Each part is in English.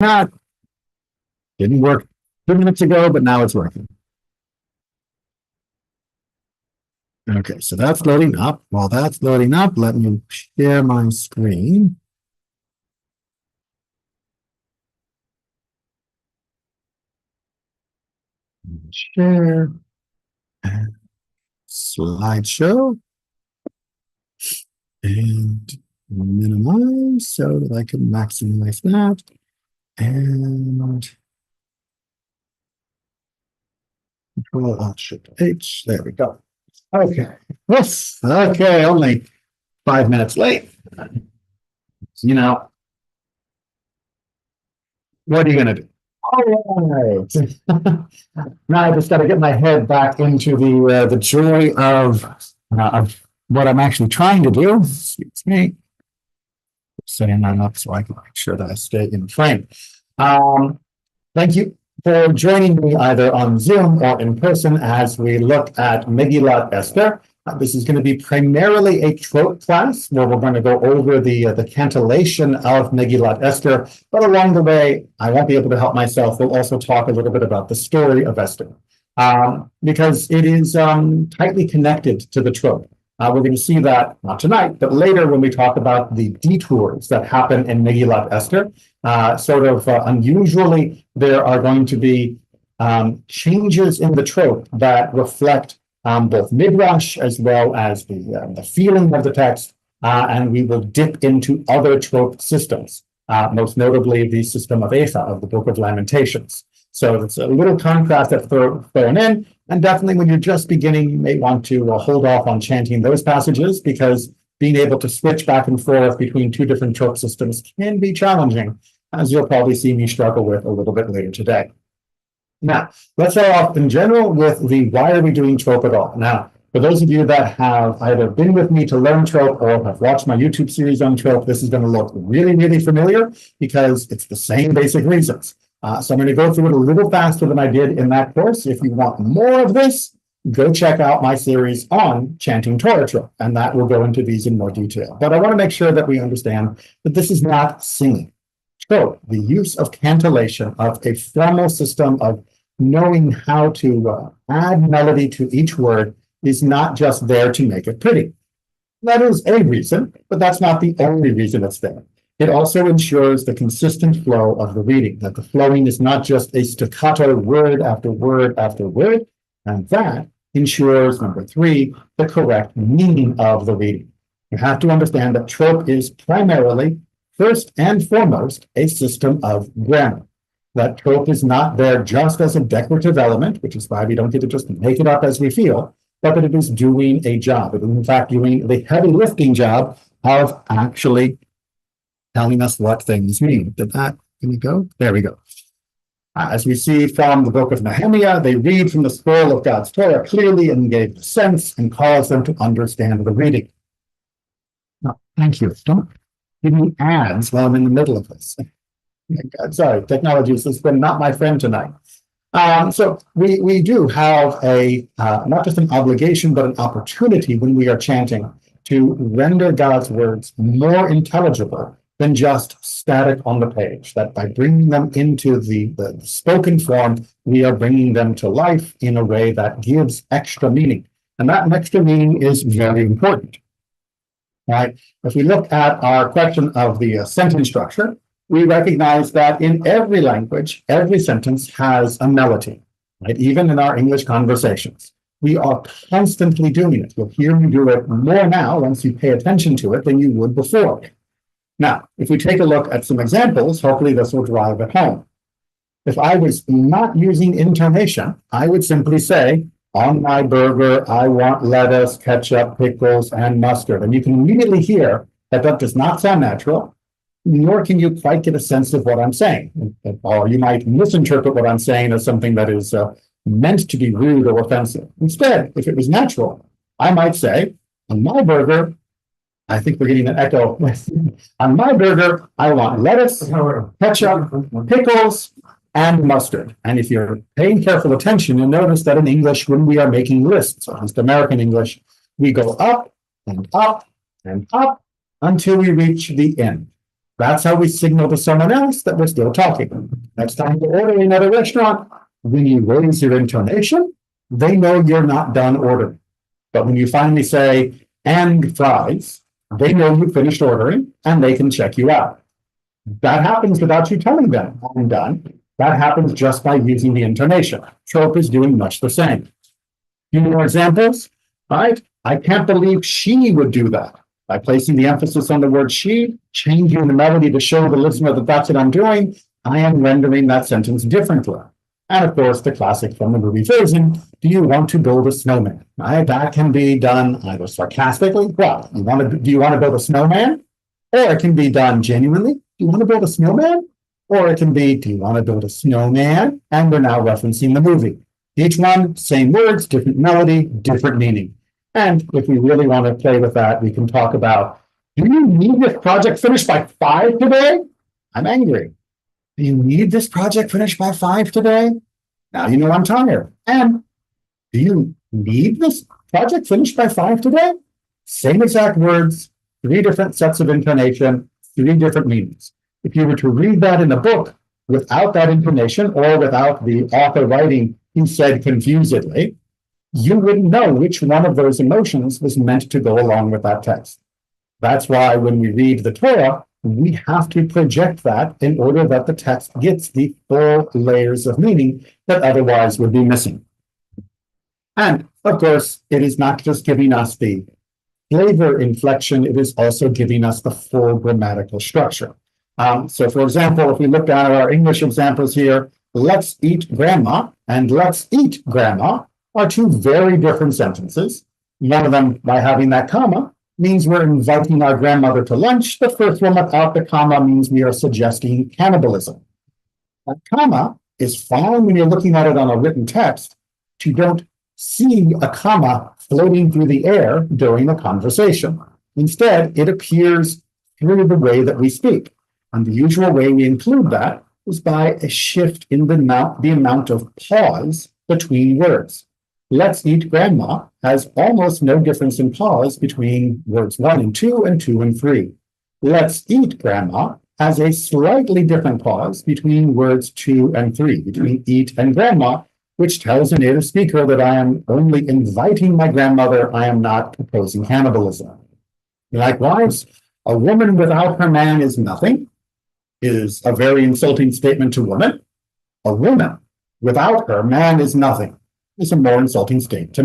Not. Didn't work 2 minutes ago, but now it's working. Okay, so that's loading up. While that's loading up, let me share my screen. Share and slideshow and minimize so that I can maximize that. And Control Alt Shift H. There we go. Okay. Yes. Okay. Only 5 minutes late. You know, what are you going to do? All right. Now I just got to get my head back into the joy of what I'm actually trying to do. Excuse me. Setting that up so I can make sure that I stay in frame. Thank you for joining me either on Zoom or in person as we look at Megillat Esther. This is going to be primarily a trope class where we're going to go over the cantillation of Megillat Esther, but along the way, I won't be able to help myself. We'll also talk a little bit about the story of Esther because it is tightly connected to the trope. We're going to see that not tonight, but later when we talk about the detours that happen in Megillat Esther. Unusually, there are going to be changes in the trope that reflect both midrash as well as the feeling of the text, and we will dip into other trope systems, most notably the system of Eicha of the Book of Lamentations. So it's a little contrast that's thrown in, and definitely when you're just beginning, you may want to hold off on chanting those passages because being able to switch back and forth between two different trope systems can be challenging, as you'll probably see me struggle with a little bit later today. Now, let's start off in general with the why are we doing trope at all? Now, for those of you that have either been with me to learn trope or have watched my YouTube series on trope, this is going to look really, really familiar because it's the same basic reasons. So I'm going to go through it a little faster than I did in that course. If you want more of this, go check out my series on chanting Torah trope, and that will go into these in more detail. But I want to make sure that we understand that this is not singing. Trope, the use of cantillation, of a formal system of knowing how to add melody to each word, is not just there to make it pretty. That is a reason, but that's not the only reason it's there. It also ensures the consistent flow of the reading, that the flowing is not just a staccato word after word after word, and that ensures, number 3, the correct meaning of the reading. You have to understand that trope is primarily, first and foremost, a system of grammar. That trope is not there just as a decorative element, which is why we don't get to just make it up as we feel, but that it is doing a job. It is, in fact, doing the heavy lifting job of actually telling us what things mean. Did that, can we go? There we go. As we see from the book of Nehemiah, they read from the scroll of God's Torah clearly and gave the sense and caused them to understand the reading. No, thank you. Don't give me ads while I'm in the middle of this. God, sorry, technology has been not my friend tonight. So we do have a not just an obligation, but an opportunity when we are chanting to render God's words more intelligible than just static on the page. That by bringing them into the spoken form, we are bringing them to life in a way that gives extra meaning. And that extra meaning is very important. Right? If we look at our question of the sentence structure, we recognize that in every language, every sentence has a melody, right? Even in our English conversations. We are constantly doing it. You'll hear me do it more now once you pay attention to it than you would before. Now, if we take a look at some examples, hopefully this will drive it home. If I was not using intonation, I would simply say, on my burger, I want lettuce, ketchup, pickles, and mustard. And you can immediately hear that that does not sound natural, nor can you quite get a sense of what I'm saying. Or you might misinterpret what I'm saying as something that is meant to be rude or offensive. Instead, if it was natural, I might say, on my burger, I think we're getting an echo. On my burger, I want lettuce, ketchup, pickles, and mustard. And if you're paying careful attention, you'll notice that in English, when we are making lists, or at least American English, we go up and up and up until we reach the end. That's how we signal to someone else that we're still talking. Next time you're ordering at a restaurant, when you raise your intonation, they know you're not done ordering. But when you finally say, and fries, they know you finished ordering and they can check you out. That happens without you telling them, I'm done. That happens just by using the intonation. Trope is doing much the same. Few more examples, right? I can't believe she would do that. By placing the emphasis on the word she, changing the melody to show the listener that that's what I'm doing, I am rendering that sentence differently. And of course, the classic from the movie Frozen, do you want to build a snowman? Right? That can be done either sarcastically, well, do you want to build a snowman? Or it can be done genuinely, do you want to build a snowman? Or it can be, do you want to build a snowman? And we're now referencing the movie. Each one, same words, different melody, different meaning. And if we really want to play with that, we can talk about, do you need this project finished by 5 today? I'm angry. Do you need this project finished by 5 today? Now you know I'm tired. And do you need this project finished by 5 today? Same exact words, 3 different sets of intonation, 3 different meanings. If you were to read that in a book without that information or without the author writing, he said confusedly, you wouldn't know which one of those emotions was meant to go along with that text. That's why when we read the Torah, we have to project that in order that the text gets the full layers of meaning that otherwise would be missing. And of course, it is not just giving us the flavor inflection, it is also giving us the full grammatical structure. So for example, if we look at our English examples here, let's eat grandma and let's eat grandma are 2 very different sentences. One of them, by having that comma, means we're inviting our grandmother to lunch. The first one without the comma means we are suggesting cannibalism. A comma is fine when you're looking at it on a written text, but you don't see a comma floating through the air during a conversation. Instead, it appears through the way that we speak. And the usual way we include that is by a shift in the amount of pause between words. Let's eat grandma has almost no difference in pause between words 1 and 2 and 2 and 3. Let's eat grandma has a slightly different pause between words 2 and 3, between eat and grandma, which tells a native speaker that I am only inviting my grandmother, I am not proposing cannibalism. Likewise, a woman without her man is nothing is a very insulting statement to women. A woman without her man is nothing is a more insulting sentence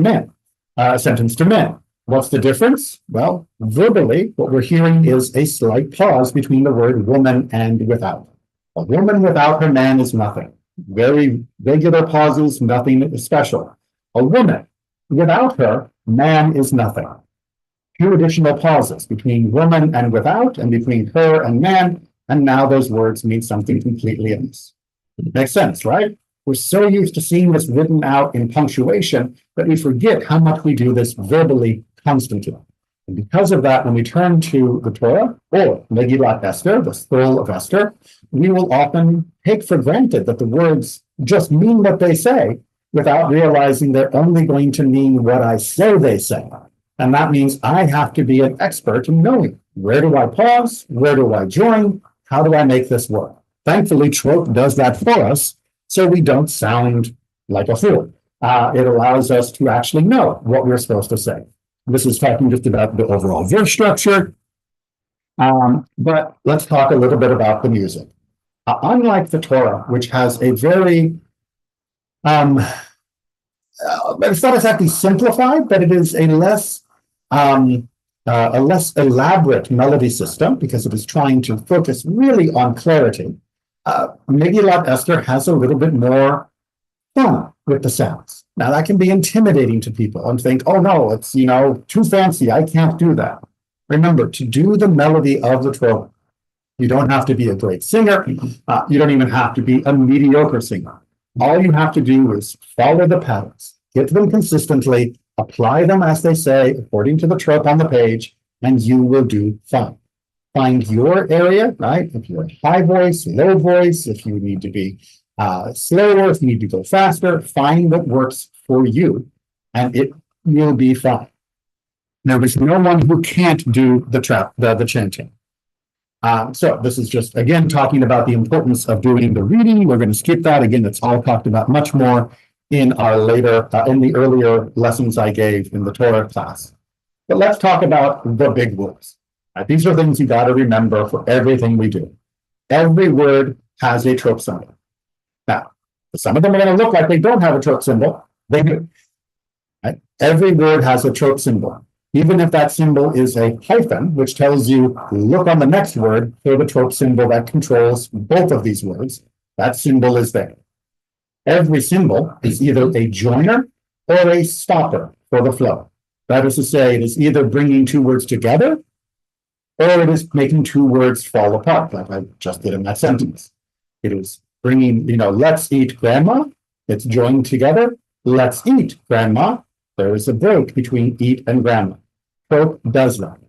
to men. What's the difference? Well, verbally, what we're hearing is a slight pause between the word woman and without. A woman without her man is nothing. Very regular pauses, nothing special. A woman without her man is nothing. 2 additional pauses between woman and without, and between her and man, and now those words mean something completely else. Makes sense, right? We're so used to seeing this written out in punctuation that we forget how much we do this verbally constantly. And because of that, when we turn to the Torah or Megillat Esther, the scroll of Esther, we will often take for granted that the words just mean what they say without realizing they're only going to mean what I say they say. And that means I have to be an expert in knowing where do I pause, where do I join, how do I make this work? Thankfully, trope does that for us, so we don't sound like a fool. It allows us to actually know what we're supposed to say. This is talking just about the overall verse structure, but let's talk a little bit about the music. Unlike the Torah, which has a very, it's not exactly simplified, but it is a less elaborate melody system because it is trying to focus really on clarity. Megillat Esther has a little bit more fun with the sounds. Now that can be intimidating to people and think, oh no, it's, too fancy. I can't do that. Remember, to do the melody of the Torah, you don't have to be a great singer. You don't even have to be a mediocre singer. All you have to do is follow the patterns, get them consistently, apply them as they say, according to the trope on the page, and you will do fine. Find your area, right? If you're high voice, low voice, if you need to be slower, if you need to go faster, find what works for you, and it will be fine. There is no one who can't do the chanting. So this is just, again, talking about the importance of doing the reading. We're going to skip that. Again, it's all talked about much more in our in the earlier lessons I gave in the Torah class. But let's talk about the big rules. These are things you got to remember for everything we do. Every word has a trope symbol. Now, some of them are going to look like they don't have a trope symbol. They do. Right? Every word has a trope symbol. Even if that symbol is a hyphen, which tells you look on the next word for the trope symbol that controls both of these words, that symbol is there. Every symbol is either a joiner or a stopper for the flow. That is to say, it is either bringing two words together or it is making two words fall apart, like I just did in that sentence. It is bringing, let's eat grandma. It's joined together. Let's eat grandma. There is a break between eat and grandma. Trope does that.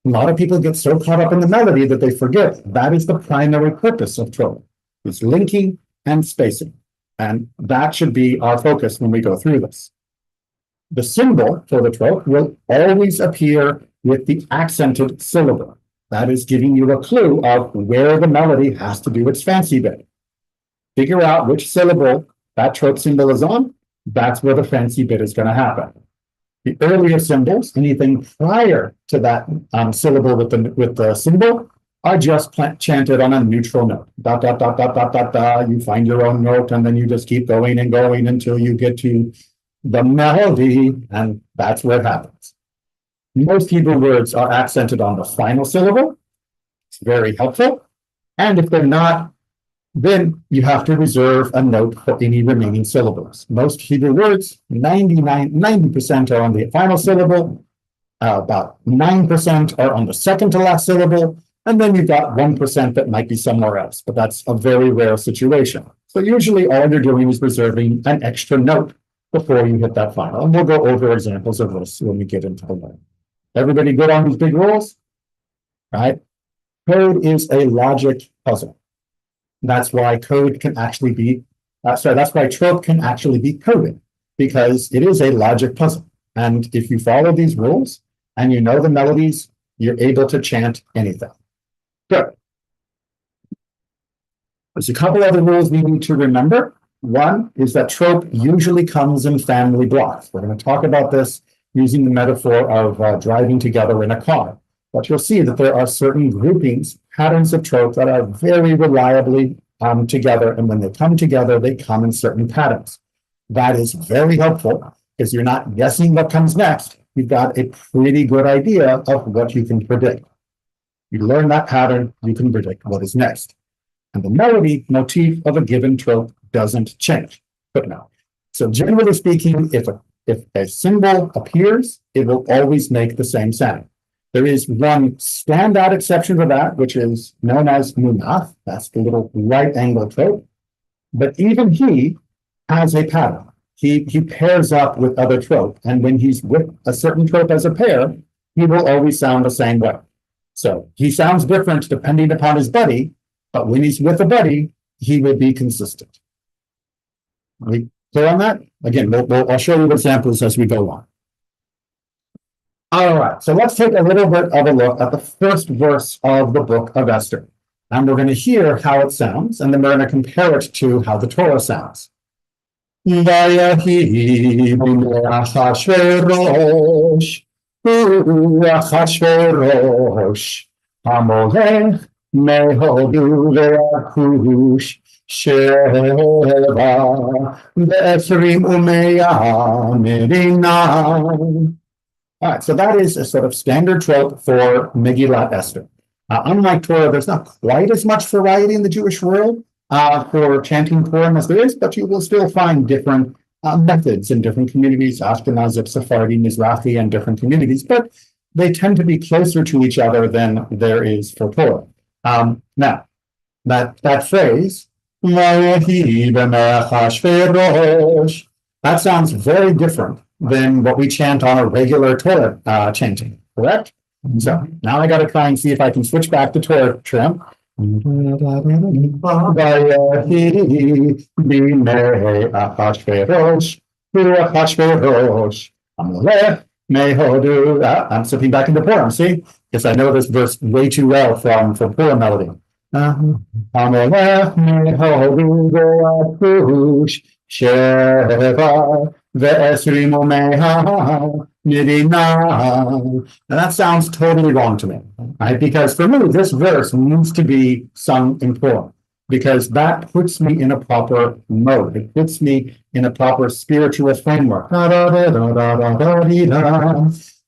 A lot of people get so caught up in the melody that they forget that is the primary purpose of trope. It's linking and spacing. And that should be our focus when we go through this. The symbol for the trope will always appear with the accented syllable. That is giving you a clue of where the melody has to do its fancy bit. Figure out which syllable that trope symbol is on. That's where the fancy bit is going to happen. The earlier symbols, anything prior to that syllable with the symbol, are just chanted on a neutral note. Dot, dot, dot, dot, dot, dot, dot. You find your own note, and then you just keep going and going until you get to the melody, and that's where it happens. Most Hebrew words are accented on the final syllable. It's very helpful. And if they're not, then you have to reserve a note for any remaining syllables. Most Hebrew words, 90% are on the final syllable, about 9% are on the second to last syllable, and then you've got 1% that might be somewhere else, but that's a very rare situation. So usually all you're doing is reserving an extra note before you hit that final. And we'll go over examples of this when we get into the learning. Everybody good on these big rules? Right? Code is a logic puzzle. That's why code can actually be, that's why trope can actually be coded, because it is a logic puzzle. And if you follow these rules and you know the melodies, you're able to chant anything. Good. There's a couple other rules we need to remember. One is that trope usually comes in family blocks. We're going to talk about this using the metaphor of driving together in a car. But you'll see that there are certain groupings, patterns of trope that are very reliably together. And when they come together, they come in certain patterns. That is very helpful because you're not guessing what comes next. You've got a pretty good idea of what you can predict. You learn that pattern, you can predict what is next. And the melody motif of a given trope doesn't change. Footnote. So generally speaking, if a symbol appears, it will always make the same sound. There is one standout exception to that, which is known as munaf. That's the little right angle trope. But even he has a pattern. He pairs up with other trope. And when he's with a certain trope as a pair, he will always sound the same way. So he sounds different depending upon his buddy, but when he's with a buddy, he will be consistent. Are we clear on that? Again, I'll show you examples as we go on. All right, so let's take a little bit of a look at the first verse of the book of Esther. And we're going to hear how it sounds, and then we're going to compare it to how the Torah sounds. Vayahi Achashverosh, Achashverosh, Hamolech Mehodu ve'akush, Sheva ve'esrim umeya merina. All right, so that is a sort of standard trope for Megillat Esther. Unlike Torah, there's not quite as much variety in the Jewish world for chanting Purim as there is, but you will still find different methods in different communities, Ashkenazi, Sephardi, Mizrahi, and different communities, but they tend to be closer to each other than there is for Torah. Now, that phrase, that sounds very different than what we chant on a regular Torah chanting, correct? So now I got to try and see if I can switch back to Torah trim. Mehodu. I'm slipping back into Purim, see? Because I know this verse way too well from Purim melody. Amelech mehodu ve'apush sheva ve'esrimu meha midina. Now that sounds totally wrong to me, right? Because for me, this verse needs to be sung in Purim, because that puts me in a proper mode. It puts me in a proper spiritual framework.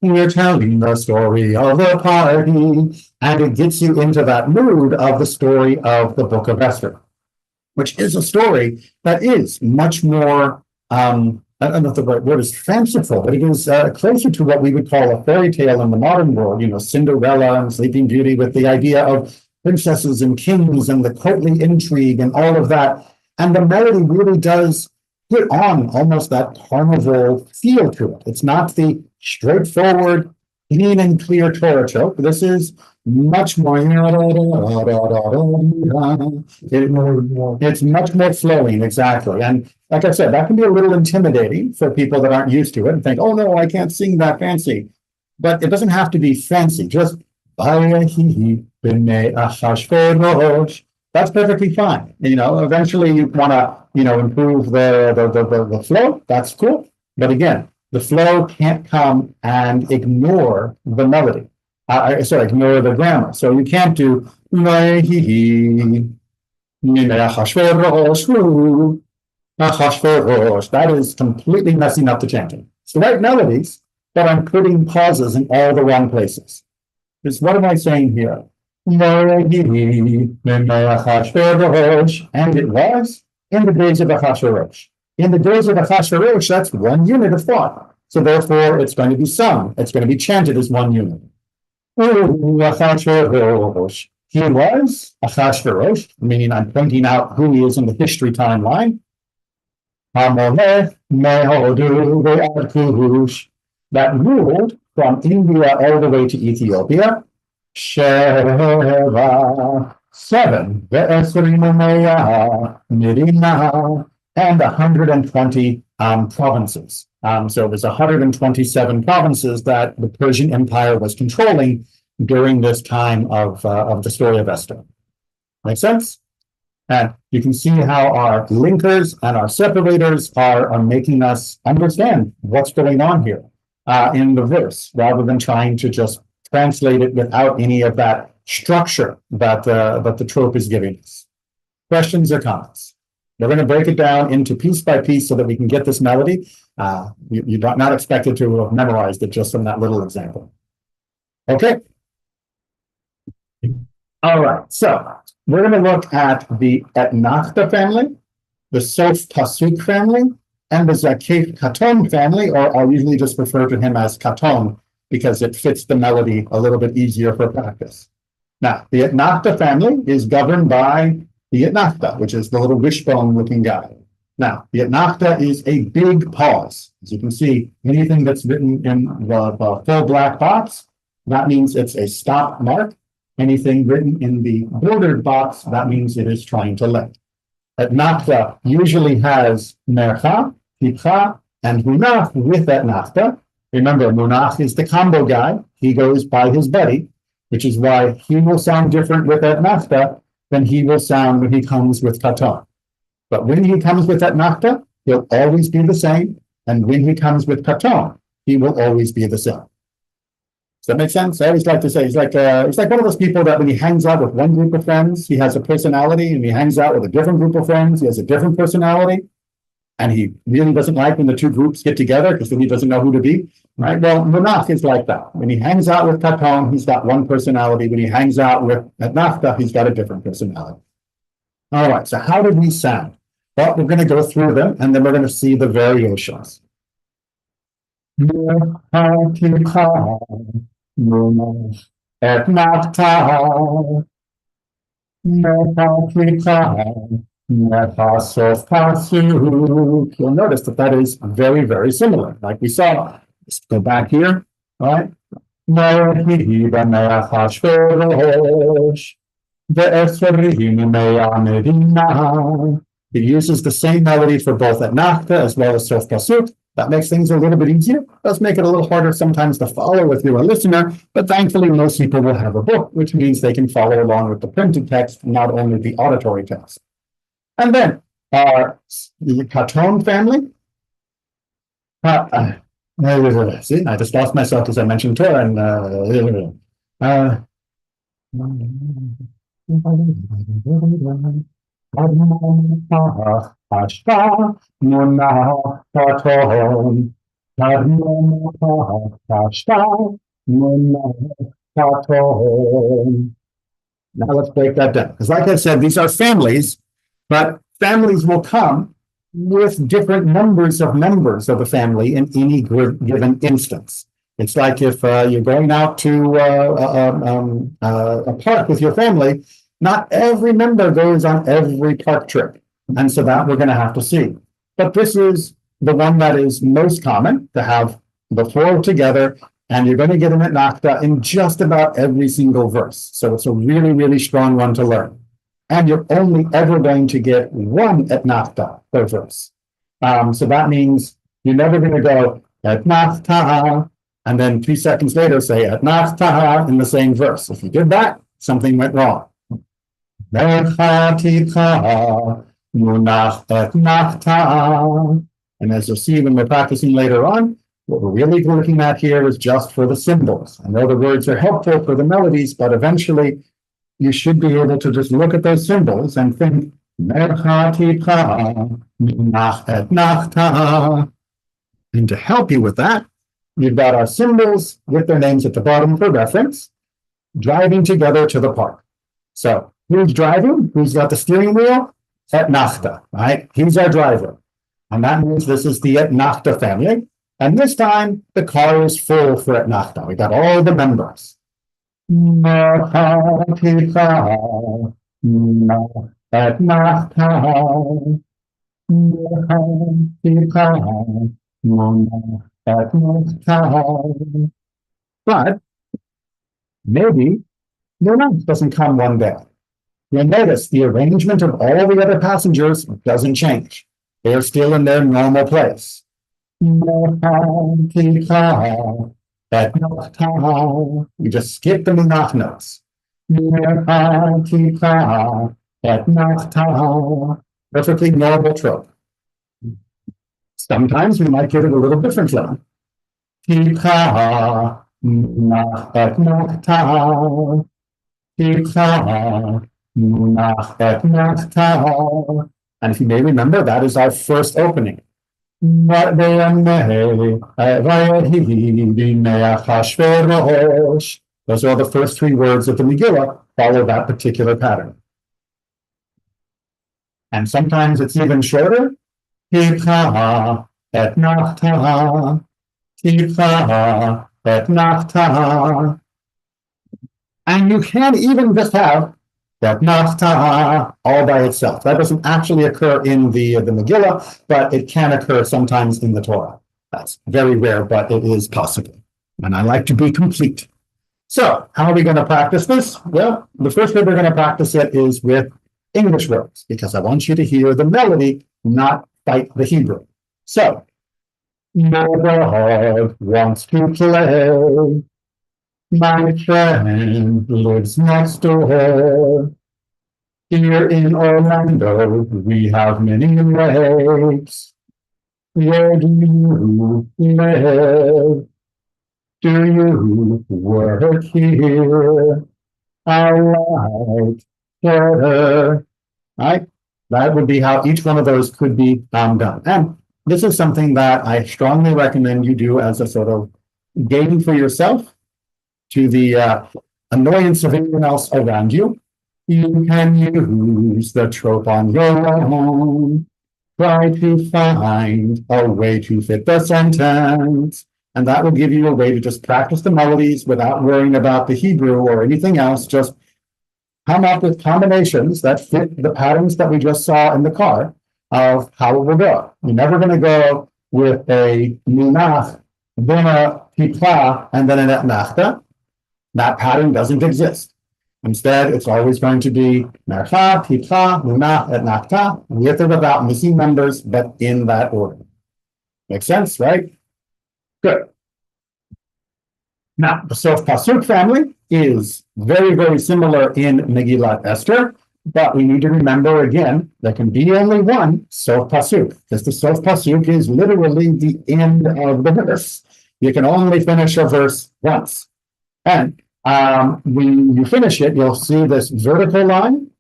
We're telling the story of the party, and it gets you into that mood of the story of the book of Esther, which is a story that is much more, I don't know if the right word is fanciful, but it is closer to what we would call a fairy tale in the modern world, Cinderella and Sleeping Beauty, with the idea of princesses and kings and the courtly intrigue and all of that. And the melody really does put on almost that carnival feel to it. It's not the straightforward, clean and clear Torah trope. This is much more, it's much more flowing, exactly. And like I said, that can be a little intimidating for people that aren't used to it and think, oh no, I can't sing that fancy. But it doesn't have to be fancy, just that's perfectly fine. Eventually you want to, improve the flow. That's cool. But again, the flow can't come and ignore the melody. Ignore the grammar. So you can't do that is completely messing up the chanting. It's the right melodies, but I'm putting pauses in all the wrong places. Because what am I saying here? And it was in the days of Achashverosh. In the days of Achashverosh, that's one unit of thought. So therefore, it's going to be sung. It's going to be chanted as one unit. Achashverosh. He was Achashverosh, meaning I'm pointing out who he is in the history timeline. That ruled from India all the way to Ethiopia. Sheva, 7, Midina, and 120 provinces. So there's 127 provinces that the Persian Empire was controlling during this time of the story of Esther. Make sense? And you can see how our linkers and our separators are making us understand what's going on here in the verse, rather than trying to just translate it without any of that structure that the trope is giving us. Questions or comments? We're going to break it down into piece by piece so that we can get this melody. You're not expected to have memorized it just from that little example. Okay. All right. So we're going to look at the Etnachta family, the Sof Pasuk family, and the Zakef Katon family, or I'll usually just refer to him as Katon because it fits the melody a little bit easier for practice. Now, the Etnachta family is governed by the Etnachta, which is the little wishbone-looking guy. Now, the Etnachta is a big pause. As you can see, anything that's written in the full black box, that means it's a stop mark. Anything written in the bordered box, that means it is trying to let. Etnachta usually has mercha, tipcha, and munach with Etnachta. Remember, munach is the combo guy. He goes by his buddy, which is why he will sound different with Etnachta than he will sound when he comes with katon. But when he comes with Etnachta, he'll always be the same. And when he comes with katon, he will always be the same. Does that make sense? I always like to say he's like one of those people that when he hangs out with one group of friends, he has a personality, and he hangs out with a different group of friends, he has a different personality, and he really doesn't like when the two groups get together because then he doesn't know who to be, right? Well, Munach is like that. When he hangs out with Katon, he's got one personality. When he hangs out with Etnachta, he's got a different personality. All right, so how did we sound? Well, we're going to go through them, and then we're going to see the variations. Etnachta, you'll notice that is very, very similar. Like we saw, let's go back here, right? It uses the same melody for both Etnachta as well as Sof Pasuk. That makes things a little bit easier. Does make it a little harder sometimes to follow if you're a listener, but thankfully most people will have a book, which means they can follow along with the printed text, not only the auditory text. And then our Katon family. See, I just lost myself as I mentioned Torah and now let's break that down. Because like I said, these are families, but families will come with different numbers of members of a family in any given instance. It's like if you're going out to a park with your family, not every member goes on every park trip. And so that we're going to have to see. But this is the one that is most common to have the four together, and you're going to get an etnachta in just about every single verse. So it's a really, really strong one to learn. And you're only ever going to get one etnachta per verse. So that means you're never going to go etnachta, and then 2 seconds later say etnachta in the same verse. If you did that, something went wrong. And as you'll see when we're practicing later on, what we're really looking at here is just for the symbols. I know the words are helpful for the melodies, but eventually you should be able to just look at those symbols and think, and to help you with that, you've got our symbols with their names at the bottom for reference, driving together to the park. So who's driving? Who's got the steering wheel? Etnachta, right? He's our driver. And that means this is the Etnachta family. And this time, the car is full for Etnachta. We got all the members. But maybe the night doesn't come one day. You'll notice the arrangement of all the other passengers doesn't change. They're still in their normal place. You just skip the Munach notes. Perfectly normal trope. Sometimes we might get it a little differently. And if you may remember, that is our first opening. Those are the first three words of the Megillah, follow that particular pattern. And sometimes it's even shorter. And you can even just have etnachta all by itself. That doesn't actually occur in the Megillah, but it can occur sometimes in the Torah. That's very rare, but it is possible. And I like to be complete. So how are we going to practice this? Well, the first way we're going to practice it is with English words, because I want you to hear the melody, not fight the Hebrew. So, neighborhood wants to play. My friend lives next door. Here in Orlando, we have many lakes. Where do you live? Do you work here? I like her. Right? That would be how each one of those could be done. And this is something that I strongly recommend you do as a sort of game for yourself, to the annoyance of anyone else around you. You can use the trope on your own. Try to find a way to fit the sentence. And that will give you a way to just practice the melodies without worrying about the Hebrew or anything else. Just come up with combinations that fit the patterns that we just saw in the car of how it will go. You're never going to go with a munach, then a tikla, and then an etnachta. That pattern doesn't exist. Instead, it's always going to be mercha, tikla, munach, etnachta, with or without missing numbers, but in that order. Makes sense, right? Good. Now, the Sof Pasuk family is very, very similar in Megillat Esther, but we need to remember again, there can be only one Sof Pasuk, because the Sof Pasuk is literally the end of the verse. You can only finish a verse once. And when you finish it, you'll see this vertical line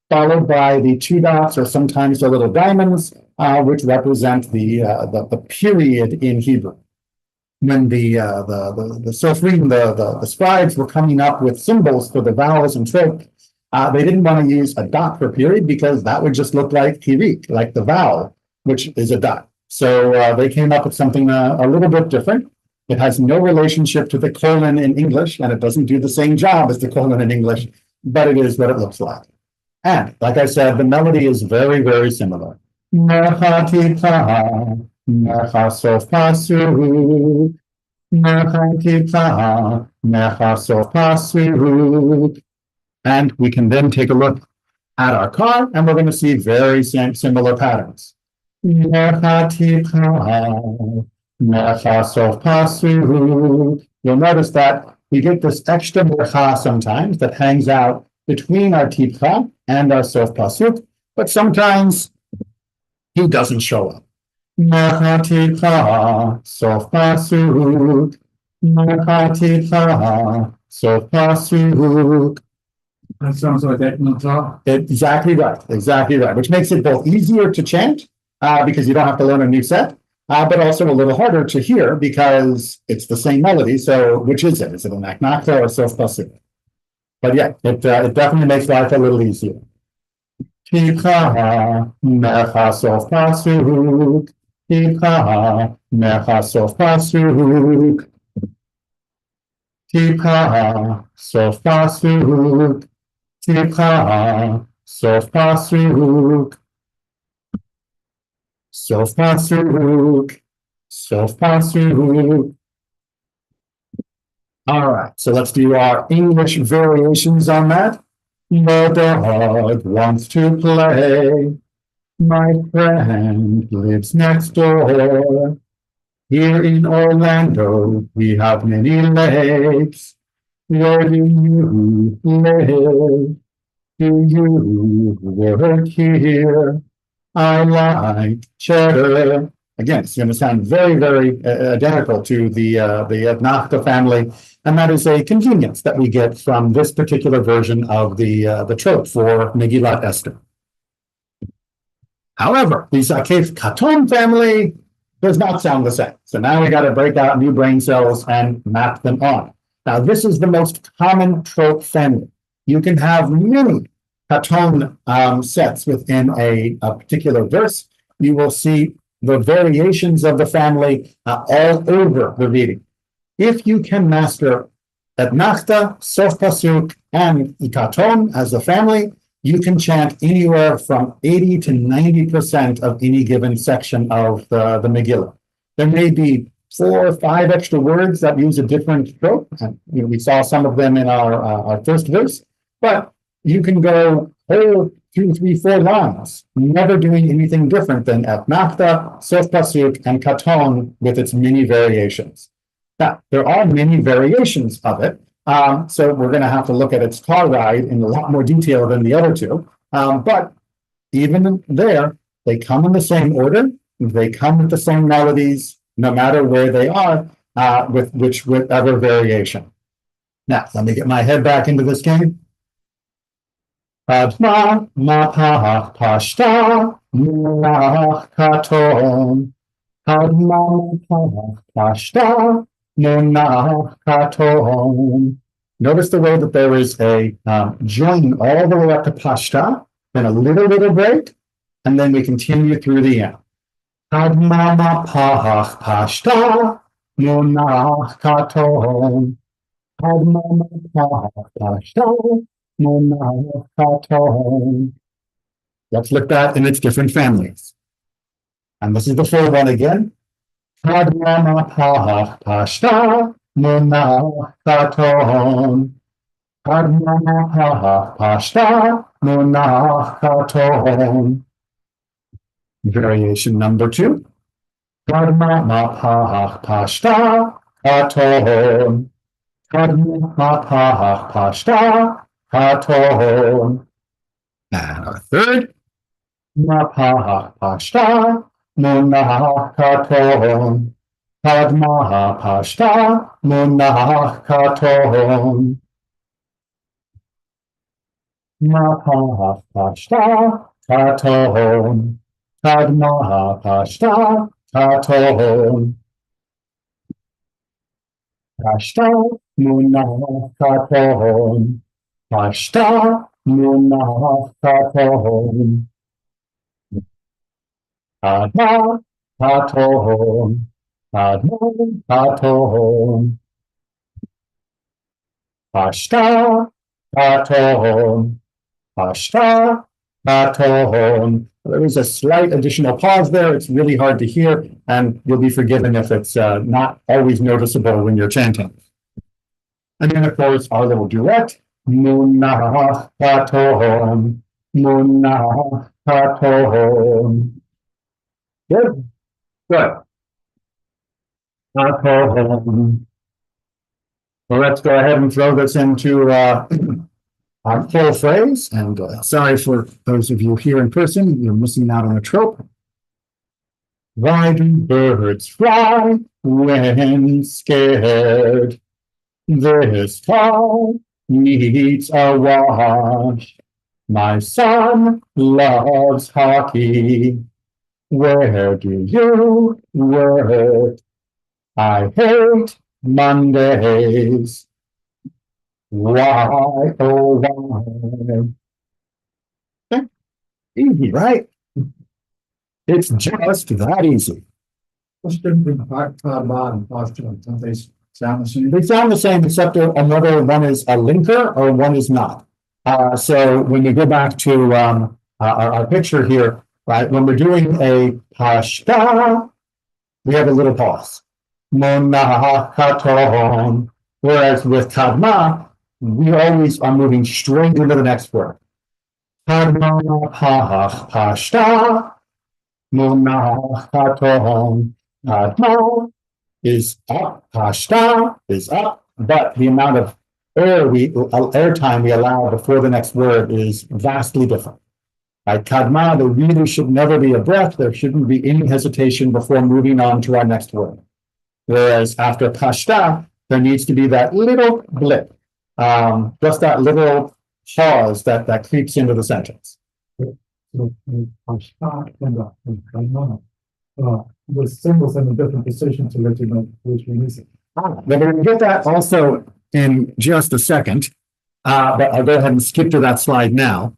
followed by the two dots or sometimes the little diamonds, which represent the period in Hebrew. When the Sofrim, the scribes were coming up with symbols for the vowels and trope, they didn't want to use a dot for period because that would just look like hirik, like the vowel, which is a dot. So they came up with something a little bit different. It has no relationship to the colon in English, and it doesn't do the same job as the colon in English, but it is what it looks like. And like I said, the melody is very, very similar. And we can then take a look at our car, and we're going to see very similar patterns. You'll notice that we get this extra mercha sometimes that hangs out between our tipcha and our sof pasuk, but sometimes he doesn't show up. Sof pasuk, sof pasuk. That sounds like that in the top. Exactly right, which makes it both easier to chant because you don't have to learn a new set, but also a little harder to hear because it's the same melody. So which is it? Is it an aknakta or sof pasuk? But yeah, it definitely makes life a little easier. Tipcha mecha sof pasuk, tipcha mecha sof pasuk, tipcha sof pasuk, tipcha sof pasuk, sof pasuk, sof pasuk. All right, so let's do our English variations on that. The dog wants to play. My friend lives next door. Here in Orlando, we have many lakes. Where do you live? Do you work here? I like cheddar. Again, it's going to sound very, very identical to the Nachta family, and that is a convenience that we get from this particular version of the trope for Megillat Esther. However, the Zakef Katon family does not sound the same. So now we got to break out new brain cells and map them on. Now, this is the most common trope family. You can have many Katon sets within a particular verse. You will see the variations of the family all over the reading. If you can master Etnachta, Sof Pasuk, and Ikaton as a family, you can chant anywhere from 80 to 90% of any given section of the Megillah. There may be 4 or 5 extra words that use a different trope, and we saw some of them in our first verse, but you can go whole 2, 3, 4 lines, never doing anything different than Etnachta, Sof Pasuk, and Katon with its many variations. Now, there are many variations of it, so we're going to have to look at its car ride in a lot more detail than the other two. But even there, they come in the same order. They come with the same melodies, no matter where they are, with whichever variation. Now, let me get my head back into this game. Padma mapah pashta munach katon. Padma mapah pashta munach katon. Notice the way that there is a join all the way up to pashta, then a little break, and then we continue through the end. Padma mapah pashta munach katon. Padma mapah pashta. Let's look at that in its different families. And this is the full one again. Padma mapah pashta munach katon. Padma mapah pashta munach katon. Variation number 2. Kadma ma pa pashta katon. Kadma ma pa pashta katon. And our third. Ma pa pashta munah katon. Kadma pashta munah katon. Ma pa pashta katon. Kadma pashta katon. Pashta munah katon. Pashta munah katon. Kadma katon. Kadma katon. Pashta katon. Pashta katon. There is a slight additional pause there. It's really hard to hear, and you'll be forgiven if it's not always noticeable when you're chanting. And then, of course, our little duet. Munah katon. Munah katon. Good. Good. Katon. Well, let's go ahead and throw this into our full phrase. And sorry for those of you here in person, you're missing out on a trope. Why do birds fly when scared? This car needs a wash. My son loves hockey. Where do you work? I hate Mondays. Why, oh, why? Okay. Easy, right? It's just that easy. What's the difference between kadma and pashta? Don't they sound the same? They sound the same, except another one is a linker or one is not. So when we go back to our picture here, right, when we're doing a pashta, we have a little pause. Monah katon. Whereas with kadma, we always are moving straight into the next word. Kadma pashta. Monah katon. Kadma is up, pashta is up, but the amount of air time we allow before the next word is vastly different. Right? Kadma, there really should never be a breath. There shouldn't be any hesitation before moving on to our next word. Whereas after pashta, there needs to be that little blip, just that little pause that creeps into the sentence. So, pashta and kadma, with symbols in a different position to let you know which one is it. But we're going to get that also in just a second. But I'll go ahead and skip to that slide now.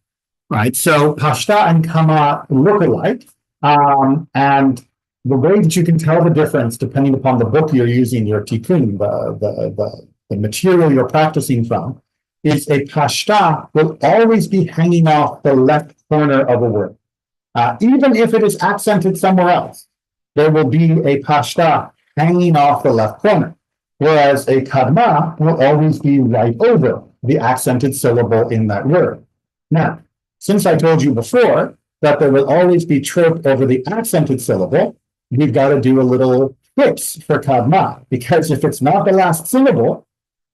Right. So pashta and kama look alike. And the way that you can tell the difference, depending upon the book you're using, your tikkun, the material you're practicing from, is a pashta will always be hanging off the left corner of a word. Even if it is accented somewhere else, there will be a pashta hanging off the left corner. Whereas a kadma will always be right over the accented syllable in that word. Now, since I told you before that there will always be trope over the accented syllable, we've got to do a little fix for kadma, because if it's not the last syllable,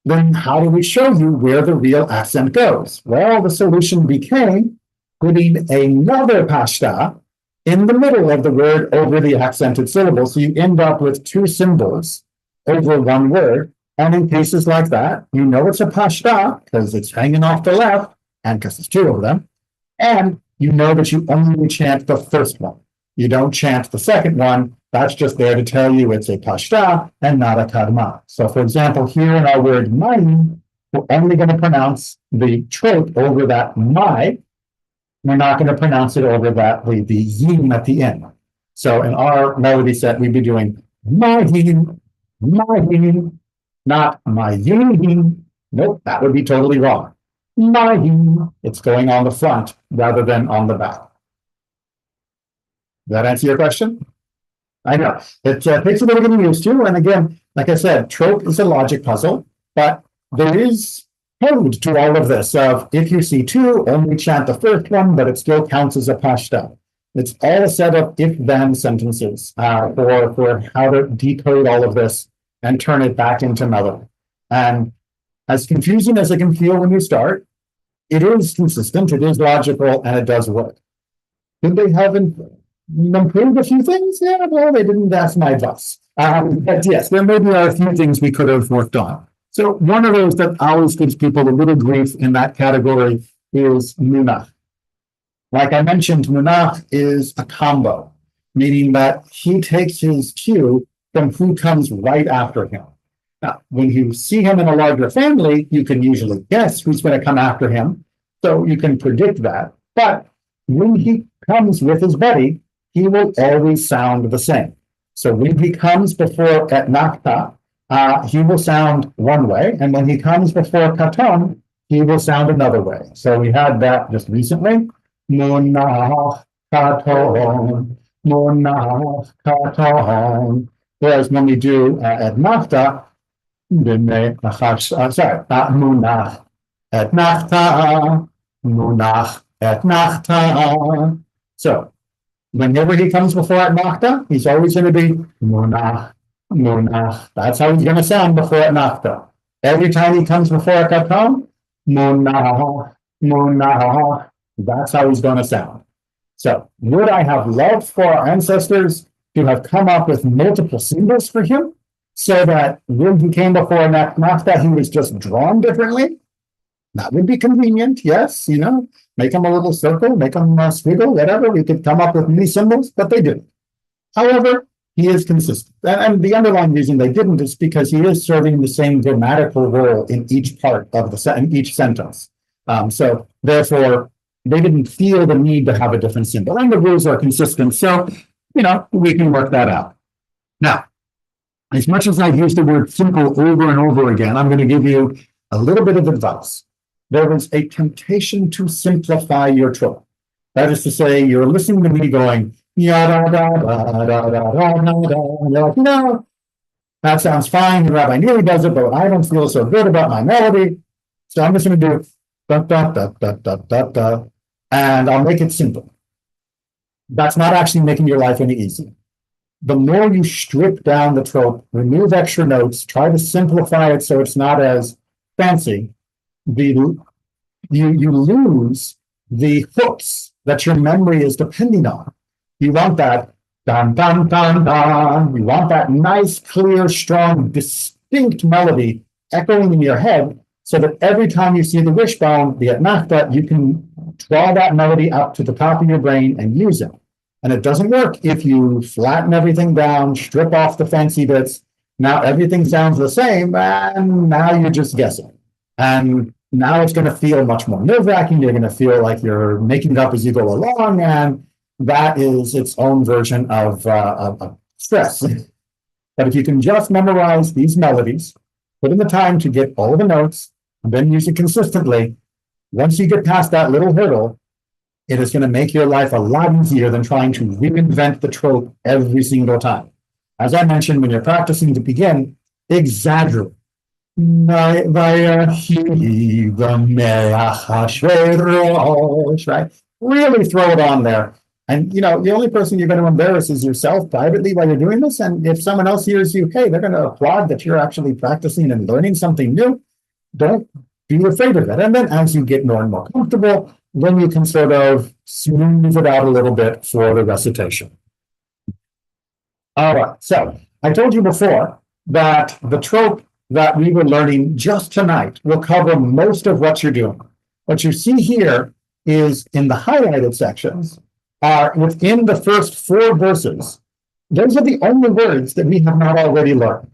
then how do we show you where the real accent goes? Well, the solution became putting another pashta in the middle of the word over the accented syllable. So you end up with two symbols over one word. And in cases like that, you know it's a pashta because it's hanging off the left and because there's two of them. And you know that you only chant the first one. You don't chant the second one. That's just there to tell you it's a pashta and not a kadma. So for example, here in our word mayim, we're only going to pronounce the trope over that my. We're not going to pronounce it over that the yim at the end. So in our melody set, we'd be doing mayim, mayim, not mayim. Nope, that would be totally wrong. Mayim. It's going on the front rather than on the back. Does that answer your question? I know. It takes a little getting used to. And again, like I said, trope is a logic puzzle, but there is code to all of this of if you see two, only chant the first one, but it still counts as a pashta. It's all a set of if-then sentences for how to decode all of this and turn it back into melody. And as confusing as it can feel when you start, it is consistent, it is logical, and it does work. Could they have improved a few things? Yeah, well, they didn't ask my advice. But yes, there maybe are a few things we could have worked on. So one of those that always gives people a little grief in that category is munach. Like I mentioned, munach is a combo, meaning that he takes his cue from who comes right after him. Now, when you see him in a larger family, you can usually guess who's going to come after him, so you can predict that. But when he comes with his buddy, he will always sound the same. So when he comes before etnachta, he will sound one way, and when he comes before katon, he will sound another way. So we had that just recently. Munach katon, munach katon. Whereas when we do etnachta, munach etnachta, munach etnachta. So whenever he comes before etnachta, he's always going to be munach, munach. That's how he's going to sound before etnachta. Every time he comes before katon, munach, munach. That's how he's going to sound. So would I have loved for our ancestors to have come up with multiple symbols for him so that when he came before etnachta, he was just drawn differently? That would be convenient, yes, make him a little circle, make him a squiggle, whatever. We could come up with many symbols, but they didn't. However, he is consistent. And the underlying reason they didn't is because he is serving the same grammatical role in each part of in each sentence. So therefore, they didn't feel the need to have a different symbol. And the rules are consistent, so, we can work that out. Now, as much as I've used the word simple over and over again, I'm going to give you a little bit of advice. There is a temptation to simplify your trope. That is to say, you're listening to me going, da, da, da, da, da, da, and you're like, no, that sounds fine. The rabbi nearly does it, but I don't feel so good about my melody. So I'm just going to do da, da, da, da, da, da, da, and I'll make it simple. That's not actually making your life any easier. The more you strip down the trope, remove extra notes, try to simplify it so it's not as fancy, you lose the hooks that your memory is depending on. You want that dun dun dun dun. You want that nice, clear, strong, distinct melody echoing in your head, so that every time you see the wishbone, the etnachta, you can draw that melody up to the top of your brain and use it. And it doesn't work if you flatten everything down, strip off the fancy bits. Now everything sounds the same, and now you're just guessing. And now it's going to feel much more nerve-wracking. You're going to feel like you're making it up as you go along, and that is its own version of stress. But if you can just memorize these melodies, put in the time to get all the notes, and then use it consistently, once you get past that little hurdle, it is going to make your life a lot easier than trying to reinvent the trope every single time. As I mentioned, when you're practicing to begin, exaggerate. Right? Really throw it on there. And, the only person you're going to embarrass is yourself privately while you're doing this. And if someone else hears you, hey, they're going to applaud that you're actually practicing and learning something new. Don't be afraid of it. And then as you get more and more comfortable, then you can sort of smooth it out a little bit for the recitation. All right. So I told you before that the trope that we were learning just tonight will cover most of what you're doing. What you see here is in the highlighted sections are within the first 4 verses. Those are the only words that we have not already learned.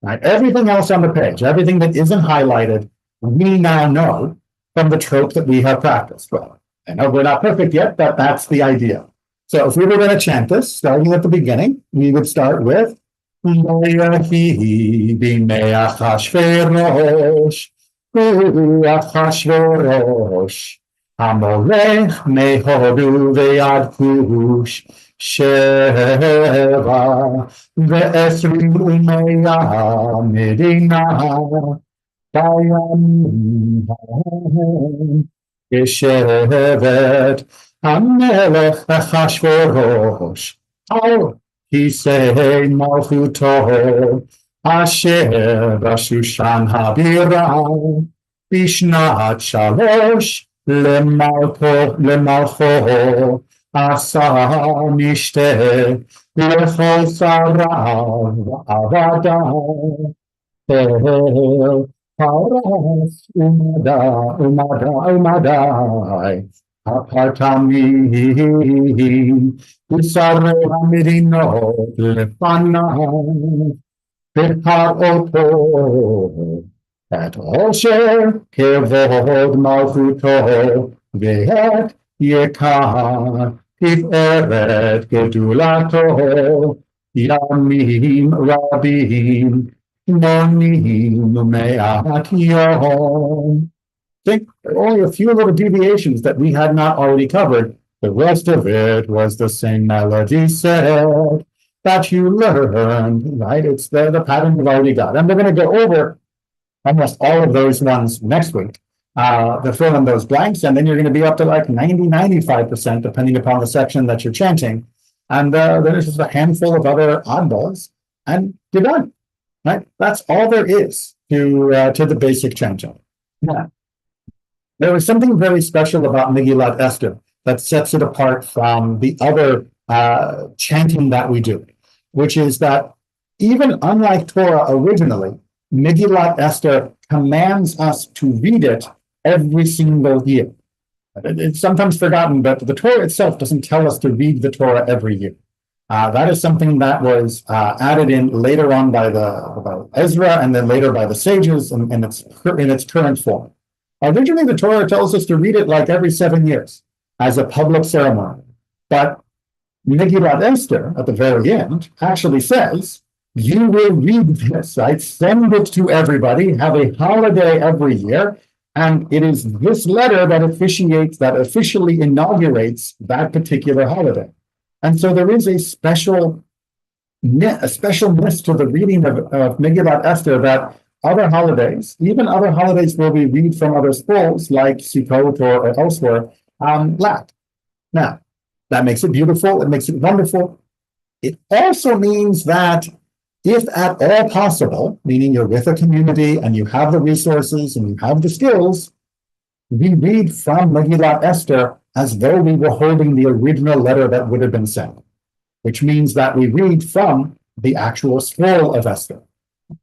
Right? Everything else on the page, everything that isn't highlighted, we now know from the trope that we have practiced. Well, I know we're not perfect yet, but that's the idea. So if we were going to chant this, starting at the beginning, we would start with Achashverosh, Amolech mehodu ve'ad kush sheva ve'esrim u'meya medina dayam Yeshevet המלך אחשורוש, על כיסא מלכותו, אשר בשושן הבירה, בשנת 3 למלכו, עשה משתה לכל שריו ועבדיו, פרס ומדי, הפרטמים ושרי המדינות לפניו, ופרעותו את עושר כבוד מלכותו, ואת יקר תפארת גדולתו, ימים רבים מונים ומעט יום. Think only a few little deviations that we had not already covered. The rest of it was the same melody set that you learned, right? It's the pattern you've already got. And we're going to go over almost all of those ones next week, to fill in those blanks. And then you're going to be up to like 95%, depending upon the section that you're chanting. And then there's just a handful of other oddballs, and you're done, right? That's all there is to the basic chanting. Yeah. There was something very special about Megillat Esther that sets it apart from the other chanting that we do, which is that even unlike Torah originally, Megillat Esther commands us to read it every single year. It's sometimes forgotten, but the Torah itself doesn't tell us to read the Torah every year. That is something that was added in later on by Ezra, and then later by the sages in its current form. Originally, the Torah tells us to read it like every 7 years as a public ceremony. But Megillat Esther, at the very end, actually says, you will read this, right? Send it to everybody, have a holiday every year, and it is this letter that officially inaugurates that particular holiday. And so there is a specialness to the reading of Megillat Esther that other holidays, even other holidays where we read from other scrolls like Sukkot or elsewhere, lack. Now, that makes it beautiful, it makes it wonderful. It also means that if at all possible, meaning you're with a community and you have the resources and you have the skills, we read from Megillat Esther as though we were holding the original letter that would have been sent, which means that we read from the actual scroll of Esther.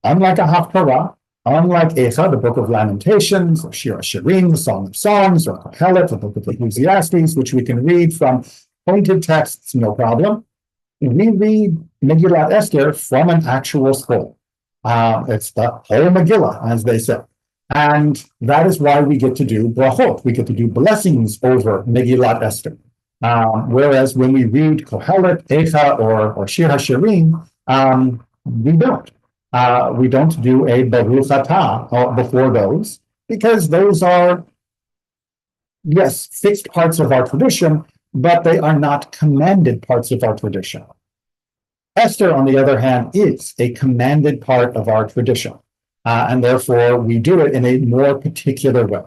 Unlike a Haftarah, unlike Eicha, the Book of Lamentations, or Shir HaShirim, the Song of Songs, or Kohelet, the Book of Ecclesiastes, which we can read from pointed texts, no problem. We read Megillat Esther from an actual scroll. It's the whole Megillah, as they say. And that is why we get to do brachot. We get to do blessings over Megillat Esther. Whereas when we read Kohelet, Eicha, or Shir HaShirim, we don't. We don't do a Baruch Atah before those, because those are, yes, fixed parts of our tradition, but they are not commanded parts of our tradition. Esther, on the other hand, is a commanded part of our tradition, and therefore we do it in a more particular way.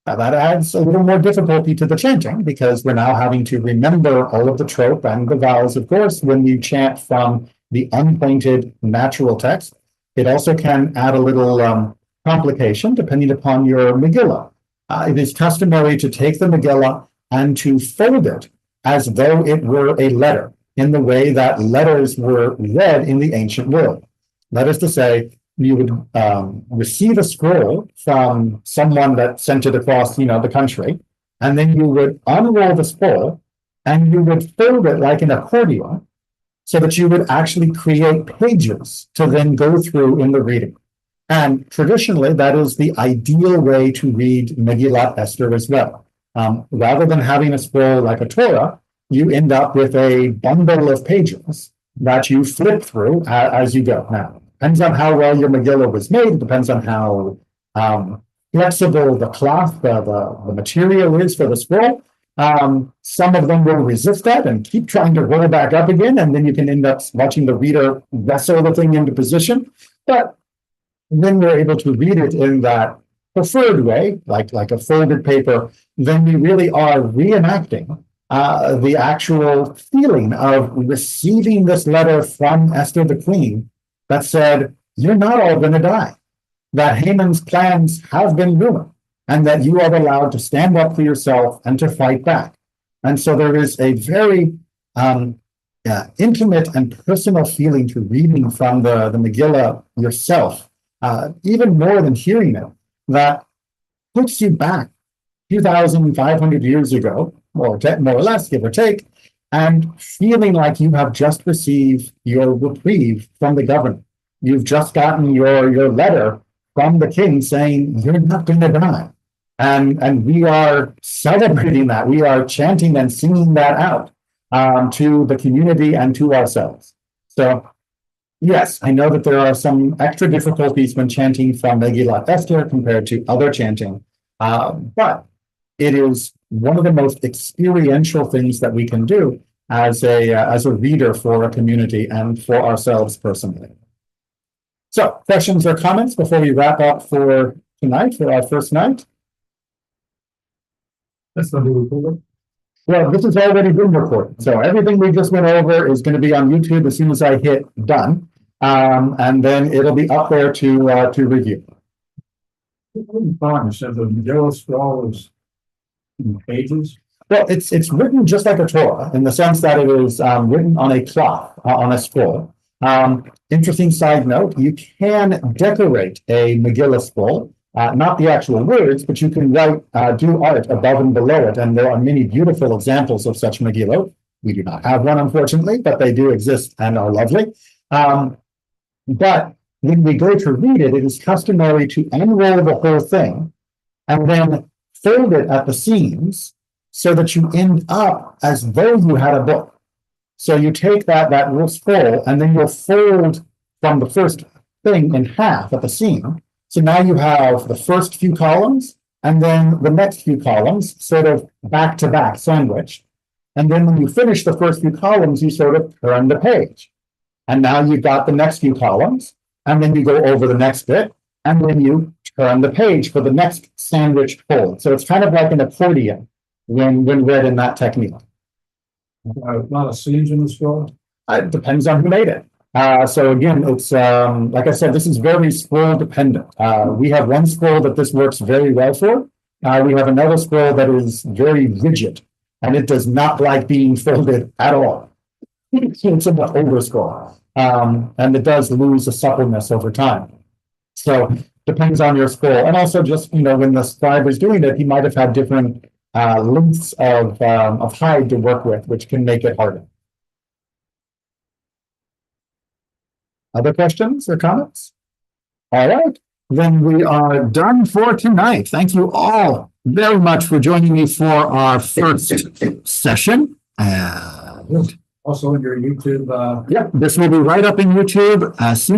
Now, that adds a little more difficulty to the chanting, because we're now having to remember all of the trope and the vowels, of course, when you chant from the unpointed natural text. It also can add a little complication depending upon your Megillah. It is customary to take the Megillah and to fold it as though it were a letter, in the way that letters were read in the ancient world. That is to say, you would receive a scroll from someone that sent it across, the country, and then you would unroll the scroll and you would fold it like an accordion, so that you would actually create pages to then go through in the reading. And traditionally, that is the ideal way to read Megillat Esther as well. Rather than having a scroll like a Torah, you end up with a bundle of pages that you flip through as you go. Now, depends on how well your Megillah was made, depends on how flexible the cloth, the material is for the scroll. Some of them will resist that and keep trying to roll back up again, and then you can end up watching the reader wrestle the thing into position. But when we're able to read it in that preferred way, like a folded paper, then we really are reenacting the actual feeling of receiving this letter from Esther the queen that said, you're not all going to die, that Haman's plans have been ruined, and that you are allowed to stand up for yourself and to fight back. And so there is a very intimate and personal feeling to reading from the Megillah yourself, even more than hearing it, that puts you back 2,500 years ago, more or less, give or take, and feeling like you have just received your reprieve from the government. You've just gotten your letter from the king saying you're not going to die. And we are celebrating that. We are chanting and singing that out to the community and to ourselves. So, yes, I know that there are some extra difficulties when chanting from Megillat Esther compared to other chanting, but it is one of the most experiential things that we can do as a reader for a community and for ourselves personally. So, questions or comments before we wrap up for tonight, for our first night? That's not really cool. Well, this has already been recorded. So everything we just went over is going to be on YouTube as soon as I hit done. And then it'll be up there to review. Fine, so the Megillah scroll is in pages. Well, it's written just like a Torah in the sense that it is written on a cloth, on a scroll. Interesting side note, you can decorate a Megillah scroll. Not the actual words, but you can write, do art above and below it. And there are many beautiful examples of such Megillah. We do not have one, unfortunately, but they do exist and are lovely. But when we go to read it, it is customary to unroll the whole thing and then fold it at the seams so that you end up as though you had a book. So you take that little scroll and then you'll fold from the first thing in half at the seam. So now you have the first few columns and then the next few columns sort of back to back sandwiched. And then when you finish the first few columns, you sort of turn the page. And now you've got the next few columns, and then you go over the next bit, and then you turn the page for the next sandwiched fold. So it's kind of like an accordion when read in that technique. A lot of seams in the scroll. It depends on who made it. So again, it's like I said, this is very scroll dependent. We have one scroll that this works very well for. We have another scroll that is very rigid, and it does not like being folded at all. It's an older scroll, and it does lose a suppleness over time. So depends on your scroll, and also just when the scribe was doing it, he might have had different lengths of hide to work with, which can make it harder. Other questions or comments? All right, then we are done for tonight. Thank you all very much for joining me for our first session. Also in your YouTube. Yep, this will be right up in YouTube as soon